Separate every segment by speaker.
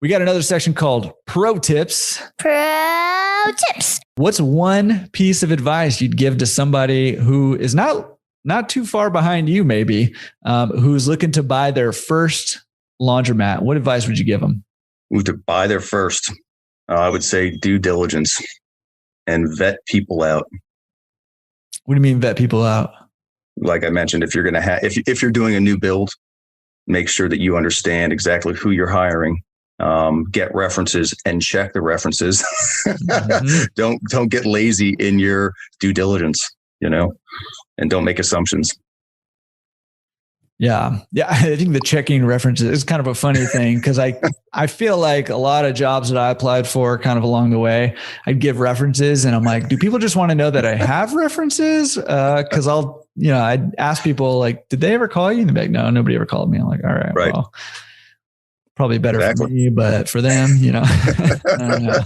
Speaker 1: We got another section called Pro Tips.
Speaker 2: Pro Tips.
Speaker 1: What's one piece of advice you'd give to somebody who is not too far behind you, maybe, who's looking to buy their first laundromat? What advice would you give them?
Speaker 3: To buy their first, I would say due diligence and vet people out.
Speaker 1: What do you mean vet people out?
Speaker 3: Like I mentioned, if you're going to have, if you're doing a new build, make sure that you understand exactly who you're hiring. Get references and check the references. Mm-hmm. Don't get lazy in your due diligence, and don't make assumptions.
Speaker 1: Yeah. I think the checking references is kind of a funny thing because I feel like a lot of jobs that I applied for kind of along the way, I'd give references and I'm like, do people just want to know that I have references? Cause I'd ask people like, did they ever call you? And they're like, no, nobody ever called me. I'm like, all right. Well, probably better for me, but for them, I don't know.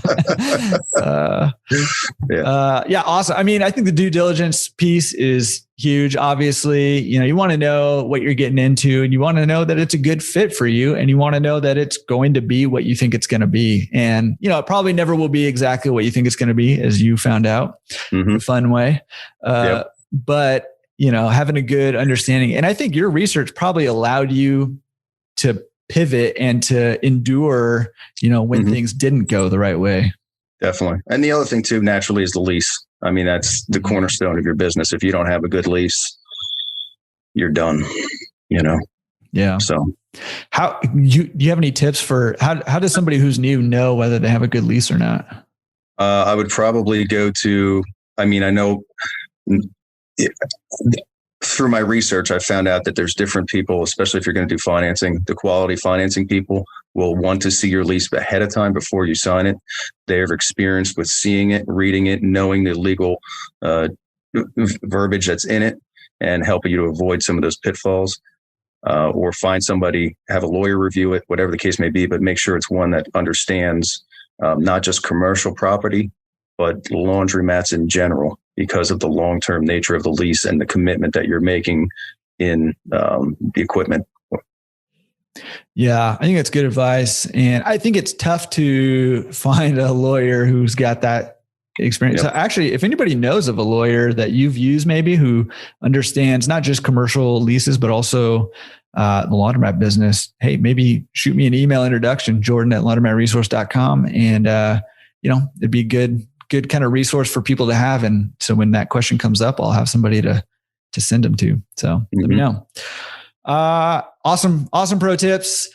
Speaker 1: Awesome. I mean, I think the due diligence piece is huge. Obviously, you want to know what you're getting into and you want to know that it's a good fit for you and you want to know that it's going to be what you think it's going to be. And, it probably never will be exactly what you think it's going to be, as you found out in a fun way. But, having a good understanding. And I think your research probably allowed you to pivot and to endure, when things didn't go the right way.
Speaker 3: Definitely. And the other thing too, naturally, is the lease. I mean, that's the cornerstone of your business. If you don't have a good lease, you're done,
Speaker 1: Yeah.
Speaker 3: So
Speaker 1: do you have any tips for how does somebody who's new know whether they have a good lease or not?
Speaker 3: I would probably go to, I know through my research, I found out that there's different people, especially if you're going to do financing. The quality financing people will want to see your lease ahead of time before you sign it. They're experienced with seeing it, reading it, knowing the legal verbiage that's in it, and helping you to avoid some of those pitfalls. Or find somebody, have a lawyer review it, whatever the case may be, but make sure it's one that understands not just commercial property, but laundromats in general, because of the long-term nature of the lease and the commitment that you're making in the equipment.
Speaker 1: Yeah, I think that's good advice. And I think it's tough to find a lawyer who's got that experience. Yep. So actually, if anybody knows of a lawyer that you've used maybe who understands not just commercial leases, but also the laundromat business, hey, maybe shoot me an email introduction, jordan@laundromatresource.com. And, it'd be good kind of resource for people to have. And so when that question comes up, I'll have somebody to send them to. So let me know. Awesome pro tips.